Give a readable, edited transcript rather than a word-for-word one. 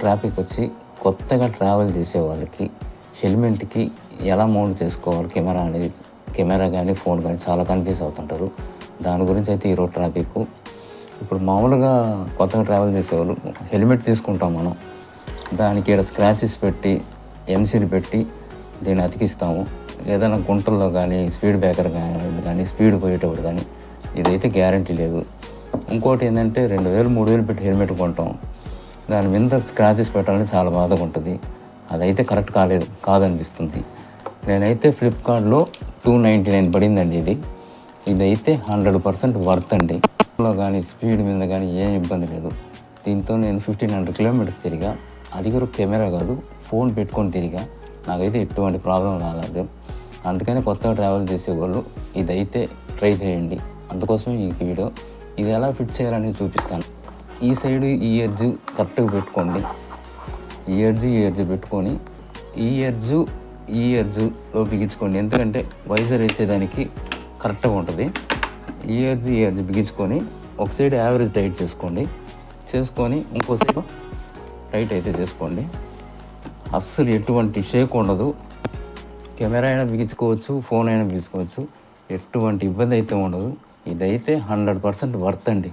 Traffic వచ్చి కొత్తగా travel చేసే వాళ్ళకి హెల్మెట్కి ఎలా మౌంట్ చేసుకోవాలి కెమెరా కానీ ఫోన్ కానీ చాలా కన్ఫ్యూజ్ అవుతుంటారు. దాని గురించి అయితే ఈరోజు ట్రాఫిక్. ఇప్పుడు మామూలుగా కొత్తగా ట్రావెల్ చేసేవాళ్ళు హెల్మెట్ తీసుకుంటాం మనం, దానికి ఇక్కడ స్క్రాచెస్ పెట్టి ఎంసీలు పెట్టి దీన్ని అతికిస్తాము. ఏదైనా గుంటల్లో కానీ స్పీడ్ బ్రేకర్ కానీ స్పీడ్ పోయేటప్పుడు కానీ ఇదైతే గ్యారంటీ లేదు. ఇంకోటి ఏంటంటే 2000-3000 పెట్టి హెల్మెట్ కొంటాం, దాని మీద స్క్రాచెస్ పెట్టాలని చాలా బాధగా ఉంటుంది. అదైతే కరెక్ట్ కాదనిపిస్తుంది. నేనైతే ఫ్లిప్కార్ట్లో 299 పడిందండి. ఇదైతే 100% వర్త్ అండి. కానీ స్పీడ్ మీద కానీ ఏం ఇబ్బంది లేదు. దీంతో నేను 1500 కిలోమీటర్స్ తిరిగా. అది కూడా కెమెరా కాదు, ఫోన్ పెట్టుకొని తిరిగా. నాకైతే ఎటువంటి ప్రాబ్లం రాలేదు. అందుకని కొత్తగా ట్రావెల్ చేసేవాళ్ళు ఇదైతే ట్రై చేయండి. అందుకోసం ఈ వీడియో. ఇది ఎలా ఫిట్ చేయాలని చూపిస్తాను. ఈ సైడ్ ఈ ఎడ్జ్ కరెక్ట్గా పెట్టుకోండి. ఈ ఎడ్జ్ పెట్టుకొని ఈ ఎడ్జ్లో బిగించుకోండి. ఎందుకంటే వైజర్ వేసేదానికి కరెక్ట్గా ఉంటుంది. ఈ ఎడ్జ్ బిగించుకొని ఒక సైడ్ యావరేజ్ టైట్ చేసుకొని ఇంకో సైడ్ టైట్ అయితే చేసుకోండి. అస్సలు ఎటువంటి షేక్ ఉండదు. కెమెరా అయినా బిగించుకోవచ్చు, ఫోన్ అయినా బిగించుకోవచ్చు, ఎటువంటి ఇబ్బంది అయితే ఉండదు. ఇదైతే 100% వర్త్ అండి.